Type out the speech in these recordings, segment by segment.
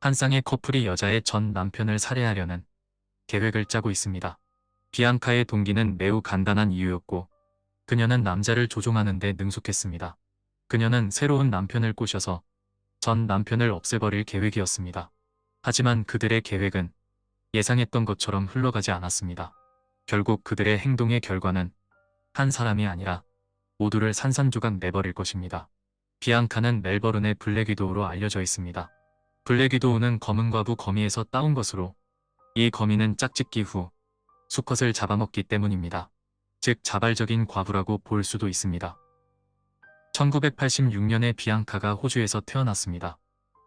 한 쌍의 커플이 여자의 전 남편을 살해하려는 계획을 짜고 있습니다. 비앙카의 동기는 매우 간단한 이유였고 그녀는 남자를 조종하는 데 능숙했습니다. 그녀는 새로운 남편을 꼬셔서 전 남편을 없애버릴 계획이었습니다. 하지만 그들의 계획은 예상했던 것처럼 흘러가지 않았습니다. 결국 그들의 행동의 결과는 한 사람이 아니라 모두를 산산조각 내버릴 것입니다. 비앙카는 멜버른의 블랙 위도우로 알려져 있습니다. 블랙 위도우는 검은 과부 거미에서 따온 것으로 이 거미는 짝짓기 후 수컷을 잡아먹기 때문입니다. 즉 자발적인 과부라고 볼 수도 있습니다. 1986년에 비앙카가 호주에서 태어났습니다.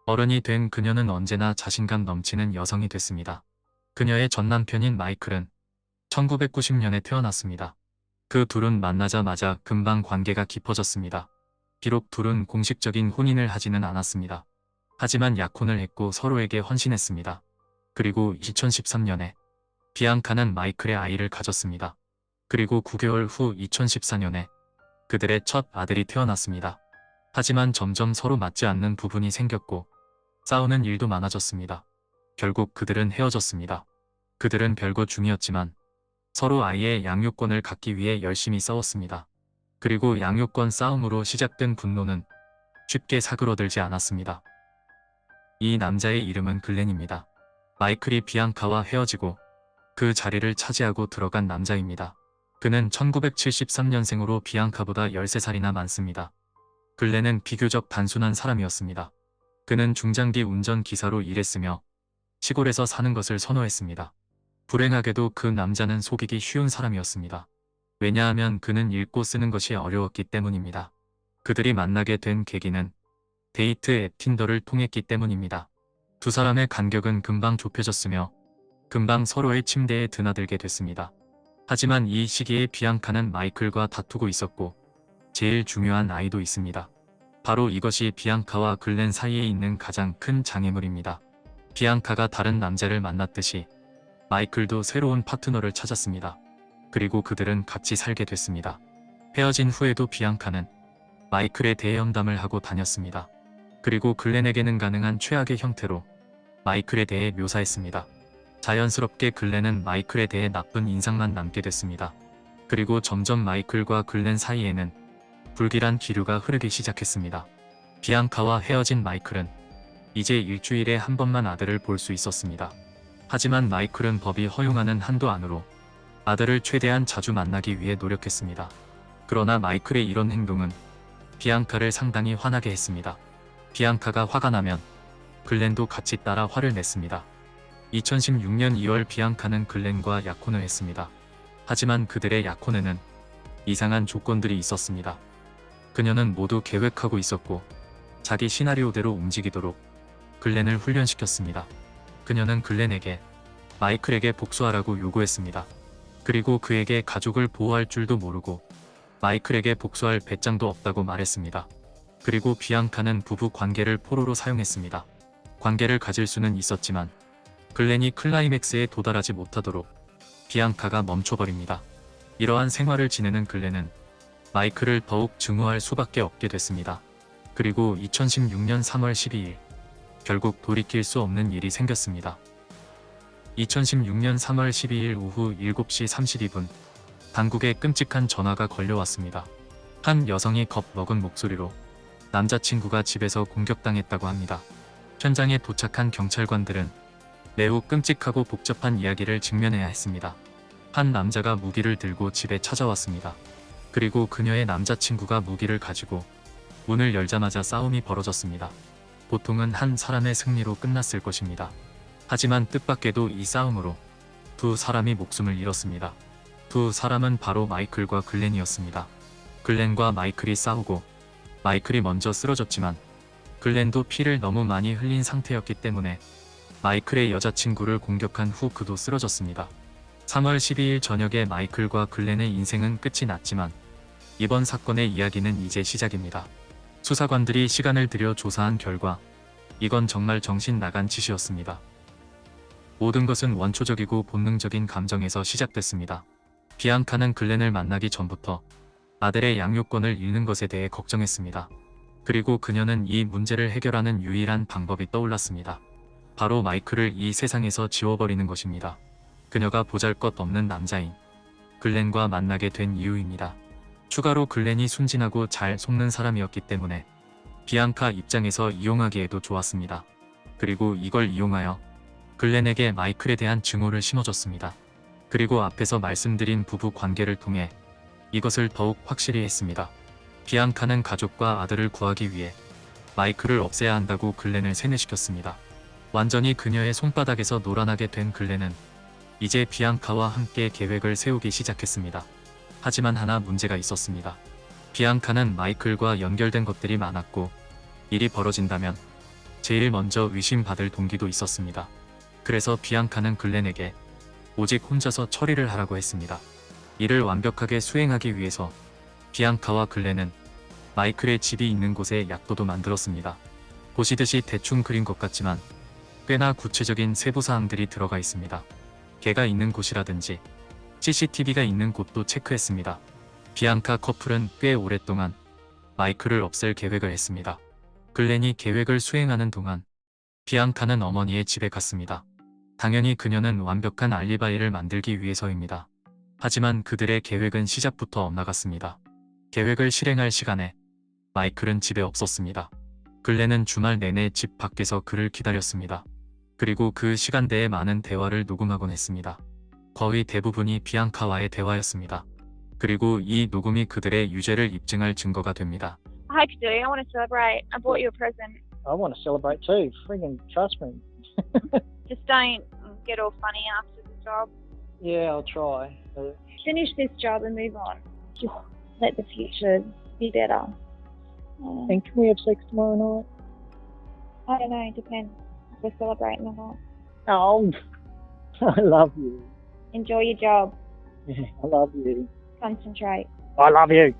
어른이 된 그녀는 언제나 자신감 넘치는 여성이 됐습니다. 그녀의 전남편인 마이클은 1990년에 태어났습니다. 그 둘은 만나자마자 금방 관계가 깊어졌습니다. 비록 둘은 공식적인 혼인을 하지는 않았습니다. 하지만 약혼을 했고 서로에게 헌신했습니다. 그리고 2013년에 비앙카는 마이클의 아이를 가졌습니다. 그리고 9개월 후 2014년에 그들의 첫 아들이 태어났습니다. 하지만 점점 서로 맞지 않는 부분이 생겼고 싸우는 일도 많아졌습니다. 결국 그들은 헤어졌습니다. 그들은 별거 중이었지만 서로 아이의 양육권을 갖기 위해 열심히 싸웠습니다. 그리고 양육권 싸움으로 시작된 분노는 쉽게 사그러들지 않았습니다. 이 남자의 이름은 글렌입니다. 마이클이 비앙카와 헤어지고 그 자리를 차지하고 들어간 남자입니다. 그는 1973년생으로 비앙카보다 13살이나 많습니다. 글렌은 비교적 단순한 사람이었습니다. 그는 중장기 운전기사로 일했으며 시골에서 사는 것을 선호했습니다. 불행하게도 그 남자는 속이기 쉬운 사람이었습니다. 왜냐하면 그는 읽고 쓰는 것이 어려웠기 때문입니다. 그들이 만나게 된 계기는 데이트 앱 틴더를 통했기 때문입니다. 두 사람의 간격은 금방 좁혀졌으며 금방 서로의 침대에 드나들게 됐습니다. 하지만 이 시기에 비앙카는 마이클과 다투고 있었고 제일 중요한 아이도 있습니다. 바로 이것이 비앙카와 글렌 사이에 있는 가장 큰 장애물입니다. 비앙카가 다른 남자를 만났듯이 마이클도 새로운 파트너를 찾았습니다. 그리고 그들은 같이 살게 됐습니다. 헤어진 후에도 비앙카는 마이클에 대해 험담을 하고 다녔습니다. 그리고 글렌에게는 가능한 최악의 형태로 마이클에 대해 묘사했습니다. 자연스럽게 글렌은 마이클에 대해 나쁜 인상만 남게 됐습니다. 그리고 점점 마이클과 글렌 사이에는 불길한 기류가 흐르기 시작했습니다. 비앙카와 헤어진 마이클은 이제 일주일에 한 번만 아들을 볼 수 있었습니다. 하지만 마이클은 법이 허용하는 한도 안으로 아들을 최대한 자주 만나기 위해 노력했습니다. 그러나 마이클의 이런 행동은 비앙카를 상당히 화나게 했습니다. 비앙카가 화가 나면 글렌도 같이 따라 화를 냈습니다. 2016년 2월 비앙카는 글렌과 약혼을 했습니다. 하지만 그들의 약혼에는 이상한 조건들이 있었습니다. 그녀는 모두 계획하고 있었고 자기 시나리오대로 움직이도록 글렌을 훈련시켰습니다. 그녀는 글렌에게 마이클에게 복수하라고 요구했습니다. 그리고 그에게 가족을 보호할 줄도 모르고 마이클에게 복수할 배짱도 없다고 말했습니다. 그리고 비앙카는 부부 관계를 포로로 사용했습니다. 관계를 가질 수는 있었지만 글렌이 클라이맥스에 도달하지 못하도록 비앙카가 멈춰버립니다. 이러한 생활을 지내는 글렌은 마이클을 더욱 증오할 수밖에 없게 됐습니다. 그리고 2016년 3월 12일 결국 돌이킬 수 없는 일이 생겼습니다. 2016년 3월 12일 오후 7시 32분 당국에 끔찍한 전화가 걸려왔습니다. 한 여성이 겁먹은 목소리로 남자친구가 집에서 공격당했다고 합니다. 현장에 도착한 경찰관들은 매우 끔찍하고 복잡한 이야기를 직면해야 했습니다. 한 남자가 무기를 들고 집에 찾아왔습니다. 그리고 그녀의 남자친구가 무기를 가지고 문을 열자마자 싸움이 벌어졌습니다. 보통은 한 사람의 승리로 끝났을 것입니다. 하지만 뜻밖에도 이 싸움으로 두 사람이 목숨을 잃었습니다. 두 사람은 바로 마이클과 글렌이었습니다. 글렌과 마이클이 싸우고 마이클이 먼저 쓰러졌지만 글렌도 피를 너무 많이 흘린 상태였기 때문에 마이클의 여자친구를 공격한 후 그도 쓰러졌습니다. 3월 12일 저녁에 마이클과 글렌의 인생은 끝이 났지만 이번 사건의 이야기는 이제 시작입니다. 수사관들이 시간을 들여 조사한 결과 이건 정말 정신 나간 짓이었습니다. 모든 것은 원초적이고 본능적인 감정에서 시작됐습니다. 비앙카는 글렌을 만나기 전부터 아들의 양육권을 잃는 것에 대해 걱정했습니다. 그리고 그녀는 이 문제를 해결하는 유일한 방법이 떠올랐습니다. 바로 마이클을 이 세상에서 지워버리는 것입니다. 그녀가 보잘것없는 남자인 글렌과 만나게 된 이유입니다. 추가로 글렌이 순진하고 잘 속는 사람이었기 때문에 비앙카 입장에서 이용하기에도 좋았습니다. 그리고 이걸 이용하여 글렌에게 마이클에 대한 증오를 심어줬습니다. 그리고 앞에서 말씀드린 부부 관계를 통해 이것을 더욱 확실히 했습니다. 비앙카는 가족과 아들을 구하기 위해 마이클을 없애야 한다고 글렌을 세뇌시켰습니다. 완전히 그녀의 손바닥에서 놀아나게 된 글렌은 이제 비앙카와 함께 계획을 세우기 시작했습니다. 하지만 하나 문제가 있었습니다. 비앙카는 마이클과 연결된 것들이 많았고 일이 벌어진다면 제일 먼저 의심받을 동기도 있었습니다. 그래서 비앙카는 글렌에게 오직 혼자서 처리를 하라고 했습니다. 이를 완벽하게 수행하기 위해서 비앙카와 글렌은 마이클의 집이 있는 곳에 약도도 만들었습니다. 보시듯이 대충 그린 것 같지만 꽤나 구체적인 세부사항들이 들어가 있습니다. 개가 있는 곳이라든지 CCTV가 있는 곳도 체크했습니다. 비앙카 커플은 꽤 오랫동안 마이클을 없앨 계획을 했습니다. 글렌이 계획을 수행하는 동안 비앙카는 어머니의 집에 갔습니다. 당연히 그녀는 완벽한 알리바이를 만들기 위해서입니다. 하지만 그들의 계획은 시작부터 엇나갔습니다. 계획을 실행할 시간에 마이클은 집에 없었습니다. 글렌은 주말 내내 집 밖에서 그를 기다렸습니다. 그리고 그 시간대에 많은 대화를 녹음하곤 했습니다. 거의 대부분이 비앙카와의 대화였습니다. 그리고 이 녹음이 그들의 유죄를 입증할 증거가 됩니다. I hope you do. I want to celebrate. I bought you a present. I want to celebrate too. Friggin' trust me. Just don't get all funny after the job. Yeah, I'll try. Finish this job and move on. Let the future be better. And can we have sex tomorrow night? I don't know. It depends if we're celebrating or not. Oh, I love you. Enjoy your job. Yeah, I love you. Concentrate. I love you.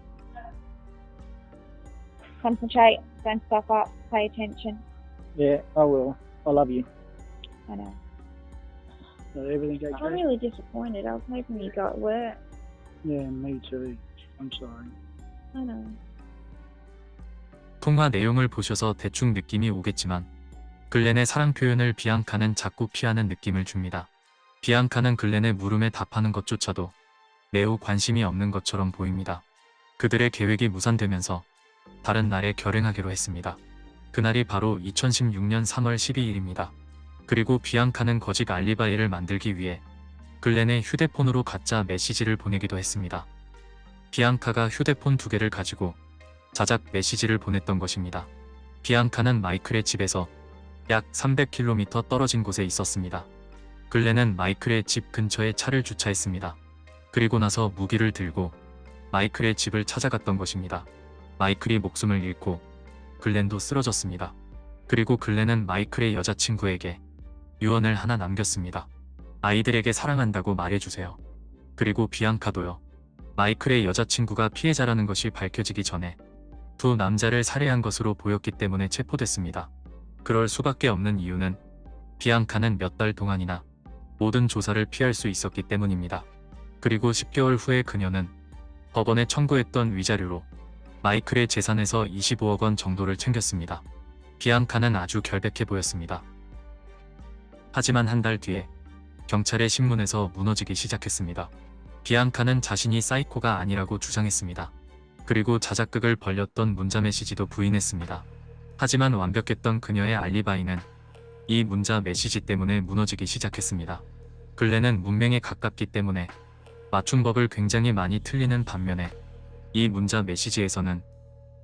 Concentrate. Don't stuff up. Pay attention. Yeah, I will. I love you. I know. So everything I'm okay? really disappointed. I was hoping you got work. Yeah, me too. I'm sorry. I know. 통화 내용을 보셔서 대충 느낌이 오겠지만 글렌의 사랑 표현을 비앙카는 자꾸 피하는 느낌을 줍니다. 비앙카는 글렌의 물음에 답하는 것조차도 매우 관심이 없는 것처럼 보입니다. 그들의 계획이 무산되면서 다른 날에 결행하기로 했습니다. 그날이 바로 2016년 3월 12일입니다. 그리고 비앙카는 거짓 알리바이를 만들기 위해 글렌의 휴대폰으로 가짜 메시지를 보내기도 했습니다. 비앙카가 휴대폰 2개를 가지고 자작 메시지를 보냈던 것입니다. 비앙카는 마이클의 집에서 약 300km 떨어진 곳에 있었습니다. 글렌은 마이클의 집 근처에 차를 주차했습니다. 그리고 나서 무기를 들고 마이클의 집을 찾아갔던 것입니다. 마이클이 목숨을 잃고 글렌도 쓰러졌습니다. 그리고 글렌은 마이클의 여자친구에게 유언을 하나 남겼습니다. 아이들에게 사랑한다고 말해주세요. 그리고 비앙카도요. 마이클의 여자친구가 피해자라는 것이 밝혀지기 전에 두 남자를 살해한 것으로 보였기 때문에 체포됐습니다. 그럴 수밖에 없는 이유는 비앙카는 몇 달 동안이나 모든 조사를 피할 수 있었기 때문입니다. 그리고 10개월 후에 그녀는 법원에 청구했던 위자료로 마이클의 재산에서 25억 원 정도를 챙겼습니다. 비앙카는 아주 결백해 보였습니다. 하지만 한 달 뒤에 경찰의 신문에서 무너지기 시작했습니다. 비앙카는 자신이 사이코가 아니라고 주장했습니다. 그리고 자작극을 벌였던 문자 메시지도 부인했습니다. 하지만 완벽했던 그녀의 알리바이는 이 문자 메시지 때문에 무너지기 시작했습니다. 글렌은 문맹에 가깝기 때문에 맞춤법을 굉장히 많이 틀리는 반면에 이 문자 메시지에서는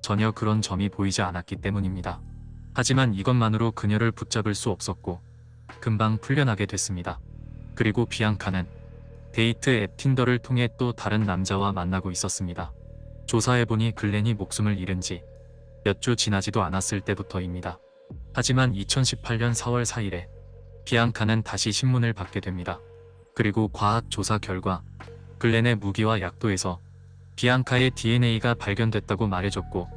전혀 그런 점이 보이지 않았기 때문입니다. 하지만 이것만으로 그녀를 붙잡을 수 없었고 금방 풀려나게 됐습니다. 그리고 비앙카는 데이트 앱 틴더를 통해 또 다른 남자와 만나고 있었습니다. 조사해보니 글렌이 목숨을 잃은 지 몇 주 지나지도 않았을 때부터입니다. 하지만 2018년 4월 4일에 비앙카는 다시 신문을 받게 됩니다. 그리고 과학 조사 결과 글렌의 무기와 약도에서 비앙카의 DNA가 발견됐다고 말해줬고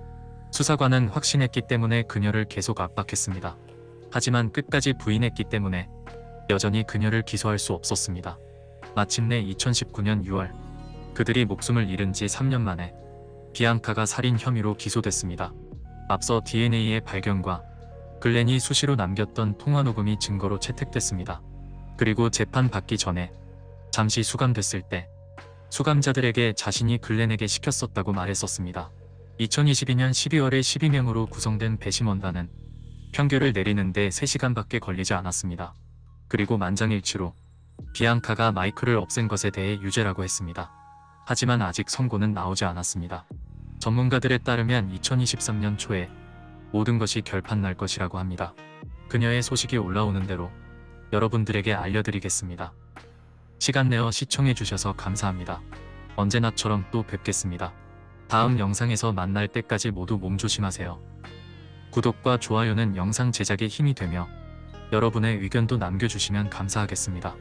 수사관은 확신했기 때문에 그녀를 계속 압박했습니다. 하지만 끝까지 부인했기 때문에 여전히 그녀를 기소할 수 없었습니다. 마침내 2019년 6월 그들이 목숨을 잃은 지 3년 만에 비앙카가 살인 혐의로 기소됐습니다. 앞서 DNA의 발견과 글렌이 수시로 남겼던 통화 녹음이 증거로 채택됐습니다. 그리고 재판 받기 전에 잠시 수감됐을 때 수감자들에게 자신이 글렌에게 시켰었다고 말했었습니다. 2022년 12월에 12명으로 구성된 배심원단은 평결을 내리는데 3시간밖에 걸리지 않았습니다. 그리고 만장일치로 비앙카가 마이클을 없앤 것에 대해 유죄라고 했습니다. 하지만 아직 선고는 나오지 않았습니다. 전문가들에 따르면 2023년 초에 모든 것이 결판날 것이라고 합니다. 그녀의 소식이 올라오는 대로 여러분들에게 알려드리겠습니다. 시간 내어 시청해주셔서 감사합니다. 언제나처럼 또 뵙겠습니다. 다음 영상에서 만날 때까지 모두 몸조심하세요. 구독과 좋아요는 영상 제작에 힘이 되며 여러분의 의견도 남겨주시면 감사하겠습니다.